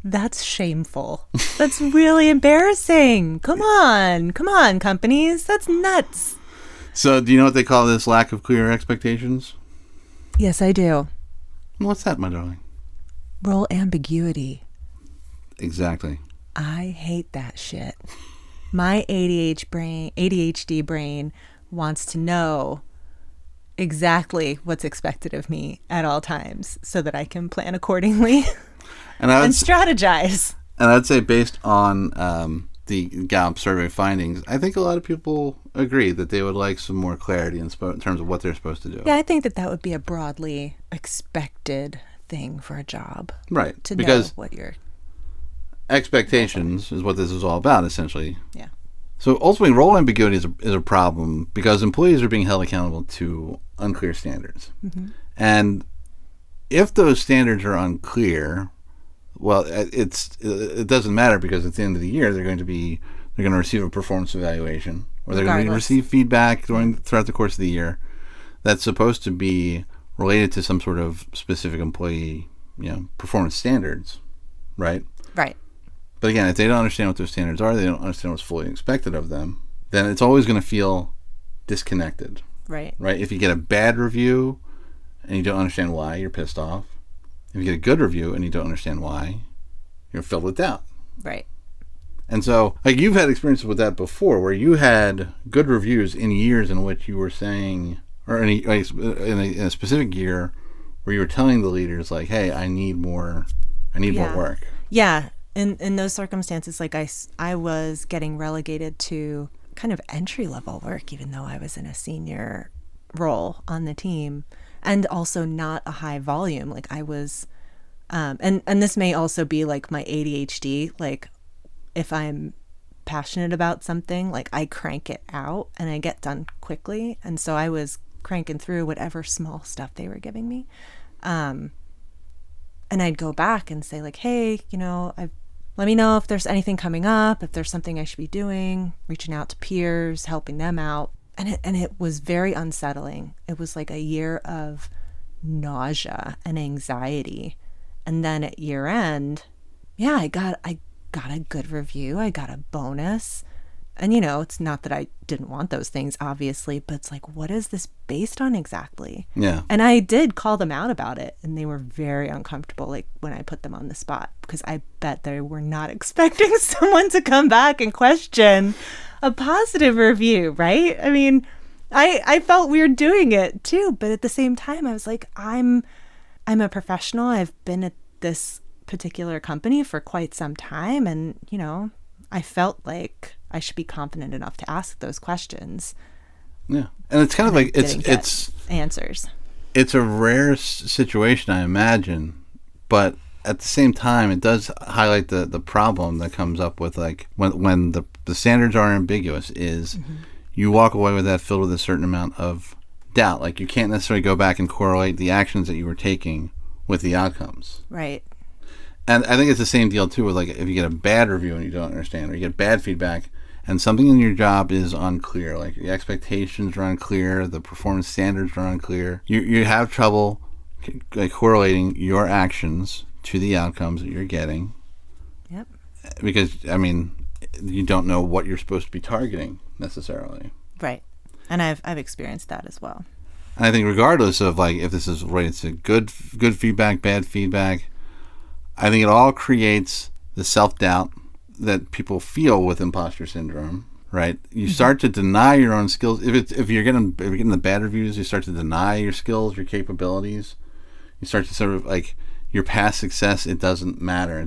That's shameful. That's really embarrassing. Come on, companies. That's nuts. So do you know what they call this lack of clear expectations? Yes, I do. What's that, my darling? Role ambiguity. Exactly. I hate that shit. My ADHD brain wants to know exactly what's expected of me at all times so that I can plan accordingly and strategize. And I'd say based on the Gallup survey findings, I think a lot of people agree that they would like some more clarity in terms of what they're supposed to do. Yeah, I think that would be a broadly expected thing for a job. Right. To because know what you're... Expectations is what this is all about, essentially. Yeah. So ultimately, role ambiguity is a problem because employees are being held accountable to unclear standards. Mm-hmm. And if those standards are unclear, well, it doesn't matter, because at the end of the year they're going to receive a performance evaluation, or they're going to receive feedback throughout the course of the year that's supposed to be related to some sort of specific employee, performance standards, right? Right. But again, if they don't understand what those standards are, they don't understand what's fully expected of them, then it's always going to feel disconnected. Right. Right? If you get a bad review and you don't understand why, you're pissed off. If you get a good review and you don't understand why, you're filled with doubt. Right. And so, like, you've had experiences with that before, where you had good reviews in years in which you were saying, or in a specific year, where you were telling the leaders, like, hey, I need more work. Yeah. In those circumstances, like I was getting relegated to kind of entry-level work, even though I was in a senior role on the team, and also not a high volume. Like I was, and this may also be like my ADHD. Like if I'm passionate about something, like I crank it out and I get done quickly. And so I was cranking through whatever small stuff they were giving me. And I'd go back and say like, hey, let me know if there's anything coming up, if there's something I should be doing, reaching out to peers, helping them out. And it was very unsettling. It was like a year of nausea and anxiety. And then at year end, I got a good review. I got a bonus. And, it's not that I didn't want those things, obviously, but it's like, what is this based on exactly? Yeah. And I did call them out about it, and they were very uncomfortable, like when I put them on the spot, because I bet they were not expecting someone to come back and question a positive review, right? I mean, I felt weird doing it too, but at the same time, I was like, I'm a professional. I've been at this particular company for quite some time, and, I felt like I should be confident enough to ask those questions. Yeah. And it's kind of like it's answers. It's a rare situation, I imagine, but at the same time, it does highlight the problem that comes up with, like, when the standards are ambiguous, is you walk away with that filled with a certain amount of doubt. Like, you can't necessarily go back and correlate the actions that you were taking with the outcomes. Right. And I think it's the same deal, too, with, like, if you get a bad review and you don't understand, or you get bad feedback, and something in your job is unclear, like the expectations are unclear, the performance standards are unclear, you have trouble correlating your actions to the outcomes that you're getting. Yep. Because, I mean, you don't know what you're supposed to be targeting, necessarily. Right. And I've experienced that as well. And I think regardless of, like, if this is related to good feedback, bad feedback, I think it all creates the self-doubt that people feel with imposter syndrome, right? You start to deny your own skills. If you're getting the bad reviews, you start to deny your skills, your capabilities. You start to sort of, like, your past success, it doesn't matter.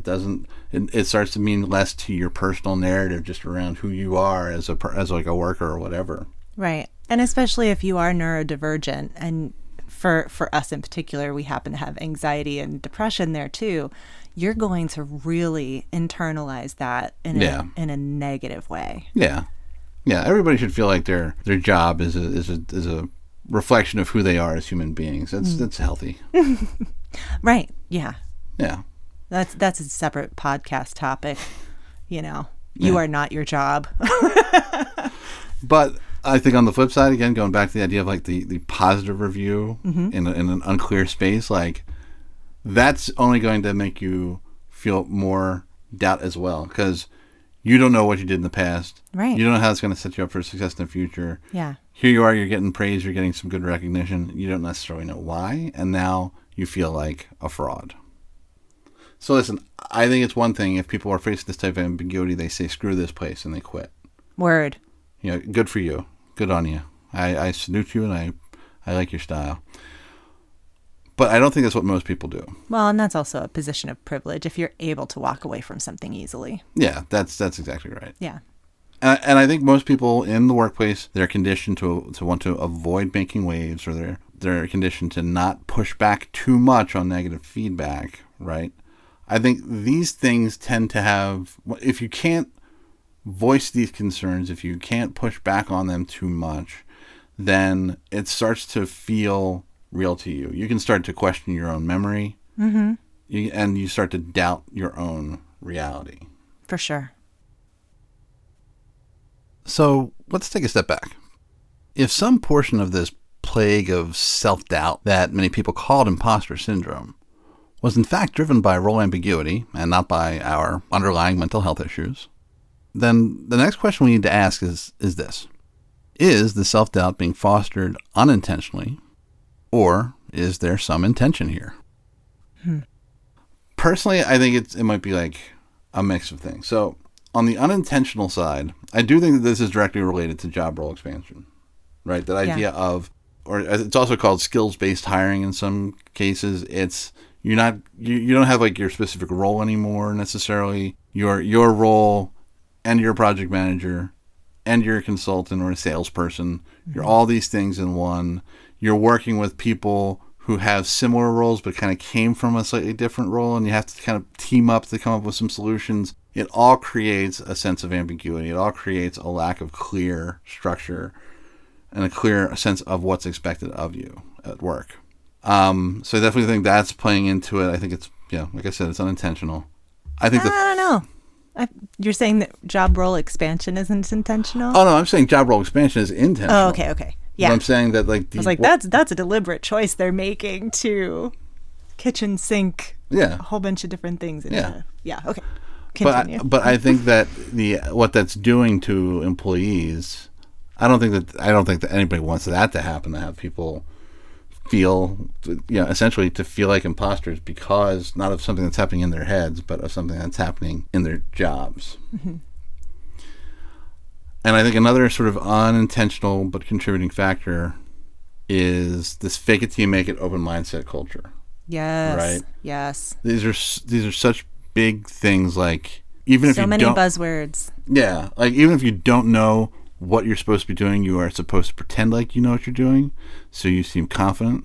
It starts to mean less to your personal narrative just around who you are as like a worker or whatever. Right. And especially if you are neurodivergent, and for us in particular, we happen to have anxiety and depression there too, you're going to really internalize that in a negative way. Yeah. Yeah. Everybody should feel like their job is a reflection of who they are as human beings. That's healthy. Right. Yeah. Yeah. That's a separate podcast topic. You are not your job. But I think on the flip side, again, going back to the idea of, like, the positive review in an unclear space, like, that's only going to make you feel more doubt as well, because you don't know what you did in the past. Right. You don't know how it's going to set you up for success in the future. Yeah. Here you are, you're getting praise, you're getting some good recognition. You don't necessarily know why, and now you feel like a fraud. So listen, I think it's one thing if people are facing this type of ambiguity, they say, screw this place, and they quit. Word. Good for you. Good on you. I salute you, and I like your style. But I don't think that's what most people do. Well, and that's also a position of privilege if you're able to walk away from something easily. Yeah, that's exactly right. Yeah. And I think most people in the workplace, they're conditioned to want to avoid making waves, or they're conditioned to not push back too much on negative feedback, right? I think these things tend to have, if you can't voice these concerns, if you can't push back on them too much, then it starts to feel real to you. You can start to question your own memory, and you start to doubt your own reality. For sure. So let's take a step back. If some portion of this plague of self-doubt that many people called imposter syndrome was in fact driven by role ambiguity and not by our underlying mental health issues, then the next question we need to ask is this. Is the self-doubt being fostered unintentionally, or is there some intention here? Personally, I think it might be like a mix of things. So on the unintentional side, I do think that this is directly related to job role expansion, right? That idea of, or it's also called skills-based hiring in some cases. It's you don't have like your specific role anymore necessarily. Your role and your project manager and you're a consultant or a salesperson. You're all these things in one. You're working with people who have similar roles but kind of came from a slightly different role, and you have to kind of team up to come up with some solutions. It all creates a sense of ambiguity. It all creates a lack of clear structure and a clear sense of what's expected of you at work. So I definitely think that's playing into it. I think it's, like I said, it's unintentional. I don't know. You're saying that job role expansion isn't intentional? Oh, no, I'm saying job role expansion is intentional. Oh, okay. Yeah. But I'm saying that I was like, that's a deliberate choice they're making to kitchen sink a whole bunch of different things. Okay. Continue. But I think that what that's doing to employees, I don't think that anybody wants that to happen, to have people feel, essentially to feel like imposters because not of something that's happening in their heads, but of something that's happening in their jobs. Mm-hmm. And I think another sort of unintentional but contributing factor is this fake it till you make it open mindset culture. Yes. Right? Yes. These are such big things, like even if you don't... So many buzzwords. Yeah. Like even if you don't know what you're supposed to be doing, you are supposed to pretend like you know what you're doing, so you seem confident.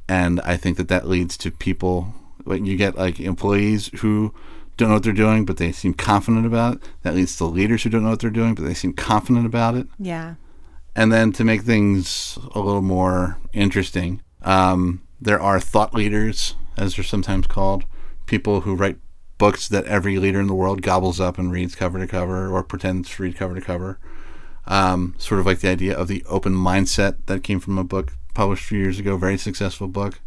And I think that leads to people, like you get like employees who don't know what they're doing, but they seem confident about it. That leads to leaders who don't know what they're doing, but they seem confident about it. Yeah. And then to make things a little more interesting, there are thought leaders, as they're sometimes called, people who write books that every leader in the world gobbles up and reads cover to cover or pretends to read cover to cover. Sort of like the idea of the open mindset that came from a book published a few years ago, very successful book,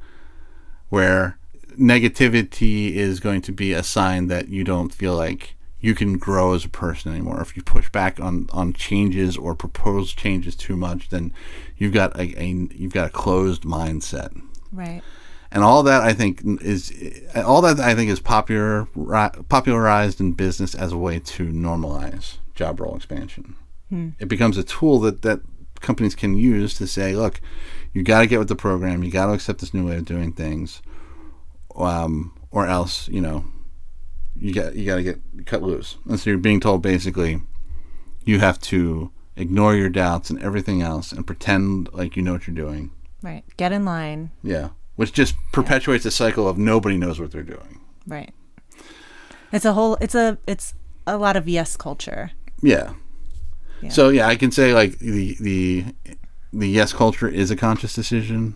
where negativity is going to be a sign that you don't feel like you can grow as a person anymore. If you push back on changes or propose changes too much, then you've got a closed mindset. Right. And all that I think is popularized in business as a way to normalize job role expansion. It becomes a tool that companies can use to say, look, you got to get with the program, you got to accept this new way of doing things, or else you got to get cut loose. And so you're being told basically you have to ignore your doubts and everything else and pretend like you know what you're doing. Right. Get in line. Yeah. Which just perpetuates a cycle of nobody knows what they're doing. Right. It's a lot of yes culture. Yeah. So I can say like the yes culture is a conscious decision.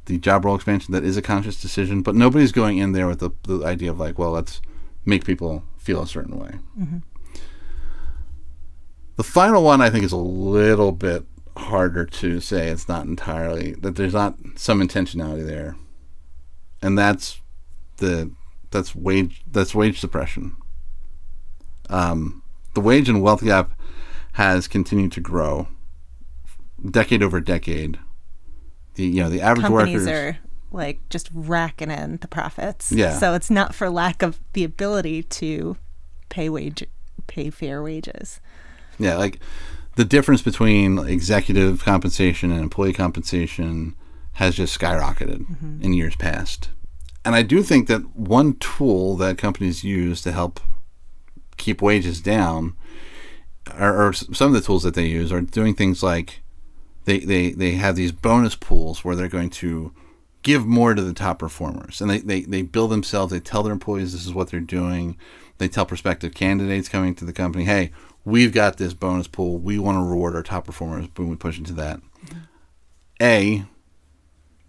The job role expansion, that is a conscious decision, but nobody's going in there with the idea of like, well, let's make people feel a certain way. Mm-hmm. The final one I think is a little bit harder to say. It's not entirely that there's not some intentionality there, and that's wage suppression. The wage and wealth gap has continued to grow decade over decade. The average companies workers are like just racking in the profits. Yeah. So it's not for lack of the ability to pay fair wages. Yeah, like the difference between executive compensation and employee compensation has just skyrocketed in years past. And I do think that one tool that companies use to help keep wages down, or some of the tools that they use, are doing things like they have these bonus pools where they're going to give more to the top performers. And they bill themselves, they tell their employees this is what they're doing. They tell prospective candidates coming to the company, hey, we've got this bonus pool. We want to reward our top performers when we push into that. Mm-hmm.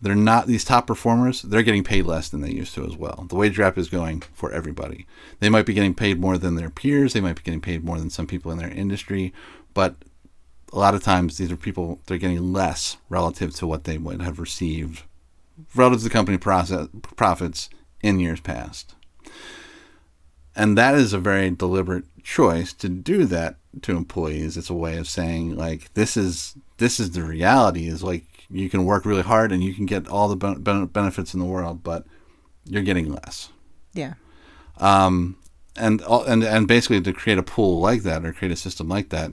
they're not, these top performers, they're getting paid less than they used to as well. The wage gap is going for everybody. They might be getting paid more than their peers. They might be getting paid more than some people in their industry. But a lot of times these are people, they're getting less relative to what they would have received relative to the company profits in years past. And that is a very deliberate choice to do that to employees. It's a way of saying, like, this is the reality, is like, you can work really hard and you can get all the benefits in the world, but you're getting less. Yeah. And basically to create a pool like that, or create a system like that,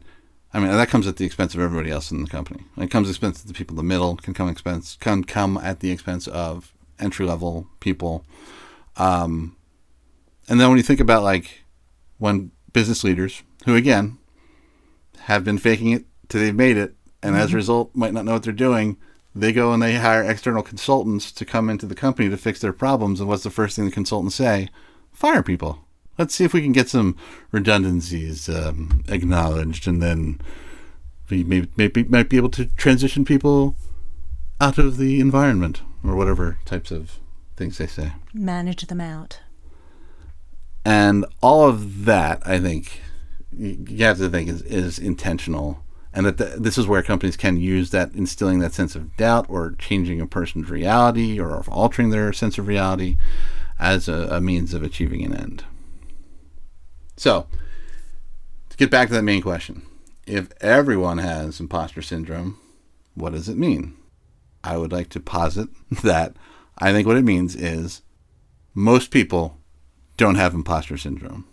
I mean, that comes at the expense of everybody else in the company. It comes at the expense of the people in the middle, can come at the expense of entry-level people. And then when you think about, like, when business leaders, who again have been faking it till they've made it, and as a result might not know what they're doing, they go and they hire external consultants to come into the company to fix their problems. And what's the first thing the consultants say? Fire people. Let's see if we can get some redundancies acknowledged, and then we might be able to transition people out of the environment, or whatever types of things they say. Manage them out. And all of that, I think, you have to think is intentional, and that this is where companies can use that, instilling that sense of doubt, or changing a person's reality, or altering their sense of reality as a means of achieving an end. So, to get back to that main question, if everyone has imposter syndrome, what does it mean? I would like to posit that I think what it means is most people don't have imposter syndrome.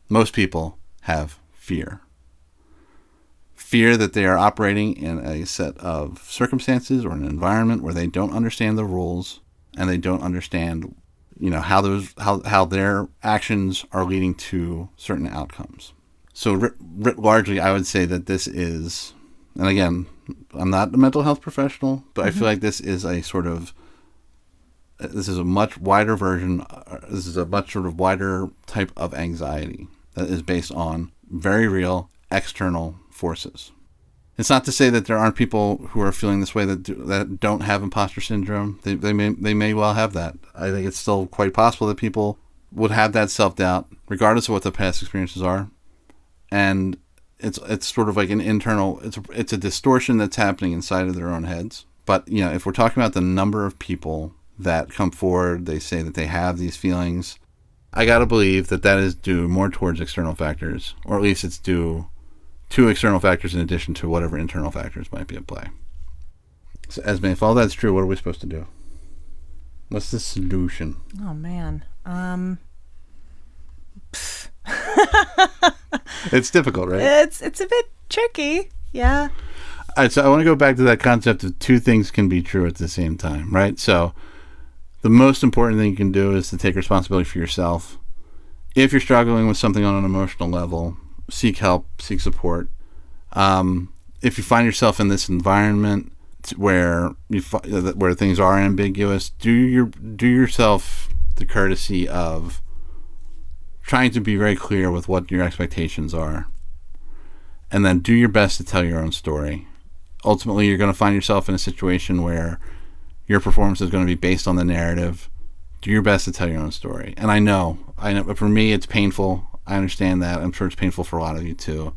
Most people have fear. Fear that they are operating in a set of circumstances or an environment where they don't understand the rules, and they don't understand, how their actions are leading to certain outcomes. So writ largely, I would say that this is, and again, I'm not a mental health professional, but I feel like this is a much wider version. This is a much sort of wider type of anxiety that is based on very real external forces. It's not to say that there aren't people who are feeling this way that don't have imposter syndrome. They may well have that. I think it's still quite possible that people would have that self-doubt, regardless of what their past experiences are. And it's sort of like an internal, it's a distortion that's happening inside of their own heads. But, if we're talking about the number of people that come forward, they say that they have these feelings, I got to believe that is due more towards external factors, or at least it's due to external factors in addition to whatever internal factors might be at play. So, Esme, if all that's true, what are we supposed to do? What's the solution? Oh, man. It's difficult, right? It's a bit tricky. Yeah. All right, so I want to go back to that concept of two things can be true at the same time, right? So the most important thing you can do is to take responsibility for yourself. If you're struggling with something on an emotional level, seek help, seek support. If you find yourself in this environment where things are ambiguous, do yourself the courtesy of trying to be very clear with what your expectations are, and then do your best to tell your own story. Ultimately, you're going to find yourself in a situation where your performance is going to be based on the narrative. Do your best to tell your own story. And I know, for me, it's painful. I understand that. I'm sure it's painful for a lot of you too.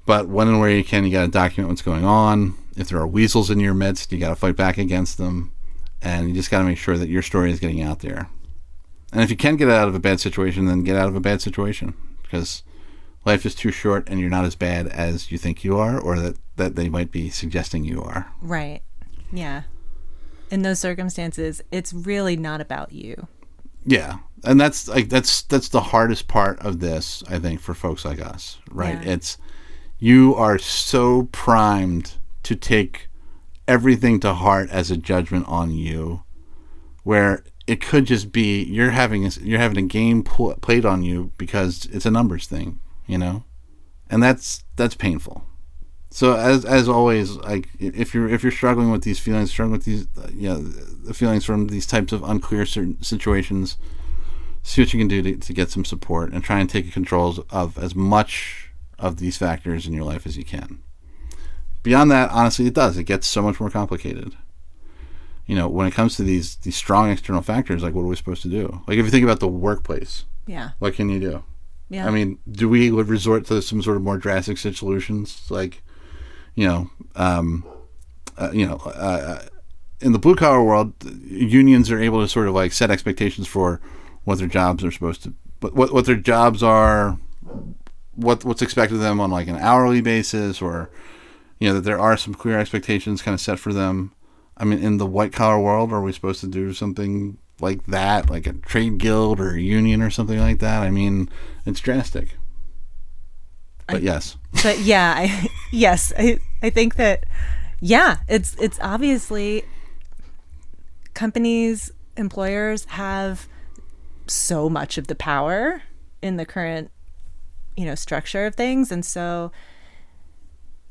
But when and where you can, you got to document what's going on. If there are weasels in your midst, you got to fight back against them. And you just got to make sure that your story is getting out there. And if you can get out of a bad situation, then get out of a bad situation. Because life is too short, and you're not as bad as you think you are, or that they might be suggesting you are. Right. Yeah. In those circumstances, it's really not about you. Yeah. And that's the hardest part of this, I think, for folks like us, right? Yeah. It's, you are so primed to take everything to heart as a judgment on you, where it could just be you're having a game played on you because it's a numbers thing, and that's painful. So as always, like, if you're struggling with these feelings, the feelings from these types of unclear situations, see what you can do to get some support, and try and take control of as much of these factors in your life as you can. Beyond that, honestly, it gets so much more complicated. when it comes to these strong external factors, like what are we supposed to do? Like if you think about the workplace, what can you do? Yeah. I mean, do we resort to some sort of more drastic solutions? Like, in the blue collar world, unions are able to sort of like set expectations for what their jobs are supposed to, what their jobs are, what's expected of them on like an hourly basis, or that there are some clear expectations kind of set for them. I mean, in the white collar world, are we supposed to do something like that, like a trade guild or a union or something like that? I mean, it's drastic. But yes. But yeah, I think that, it's obviously companies, employers have so much of the power in the current, structure of things. And so,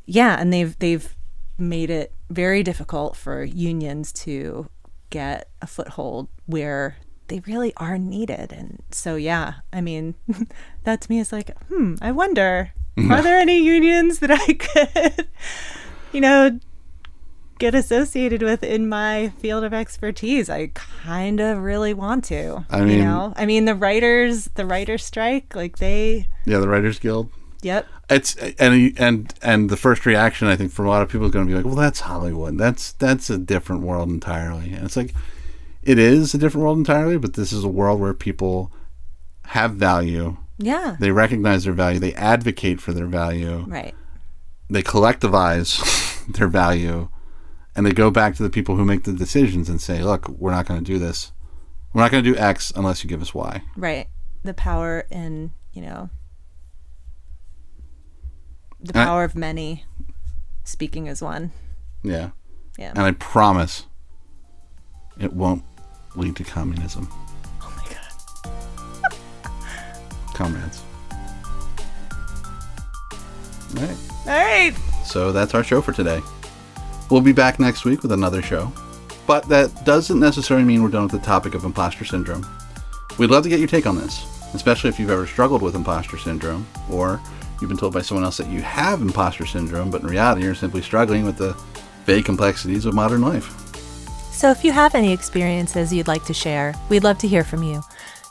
and they've made it very difficult for unions to get a foothold where they really are needed. And so, I mean, that to me is like, I wonder, are there any unions that I could, get associated with in my field of expertise? I kind of really want to. I mean, the writers strike, like the Writers Guild. Yep. It's and the first reaction I think from a lot of people is going to be like, well, that's Hollywood. That's a different world entirely. And it's like, it is a different world entirely, but this is a world where people have value. Yeah. They recognize their value. They advocate for their value. Right. They collectivize their value, and they go back to the people who make the decisions and say, look, we're not going to do this. We're not going to do X unless you give us Y. Right. The power in, the power of many speaking as one. Yeah. Yeah. And I promise it won't lead to communism. Oh my God. Comrades. All right. So that's our show for today. We'll be back next week with another show. But that doesn't necessarily mean we're done with the topic of imposter syndrome. We'd love to get your take on this, especially if you've ever struggled with imposter syndrome, or you've been told by someone else that you have imposter syndrome, but in reality you're simply struggling with the vague complexities of modern life. So if you have any experiences you'd like to share, we'd love to hear from you.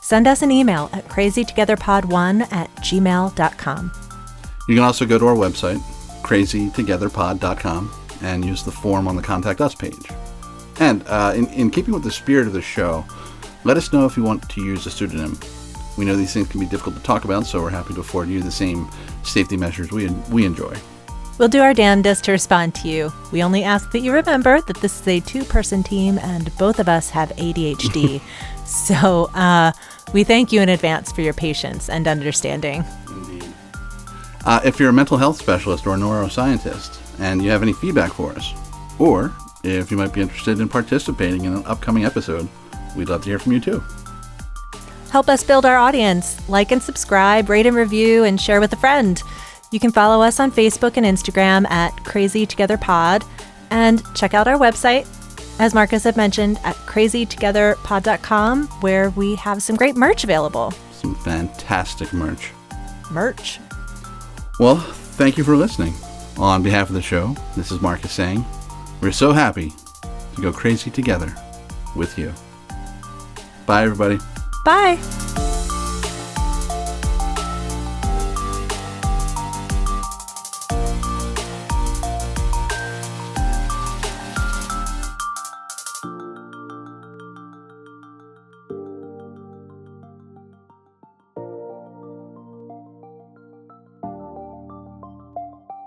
Send us an email at crazytogetherpod1@gmail.com. You can also go to our website, crazytogetherpod.com, and use the form on the Contact Us page. And in keeping with the spirit of the show, let us know if you want to use a pseudonym. We know these things can be difficult to talk about, so we're happy to afford you the same safety measures we enjoy. We'll do our damnedest to respond to you. We only ask that you remember that this is a two-person team and both of us have ADHD. So we thank you in advance for your patience and understanding. Indeed. If you're a mental health specialist or a neuroscientist and you have any feedback for us, or if you might be interested in participating in an upcoming episode, we'd love to hear from you too. Help us build our audience. Like and subscribe, rate and review, and share with a friend. You can follow us on Facebook and Instagram at CrazyTogetherPod, and check out our website, as Marcus had mentioned, at CrazyTogetherPod.com, where we have some great merch available. Some fantastic merch. Well, thank you for listening. On behalf of the show, this is Marcus saying, we're so happy to go crazy together with you. Bye, everybody. Bye.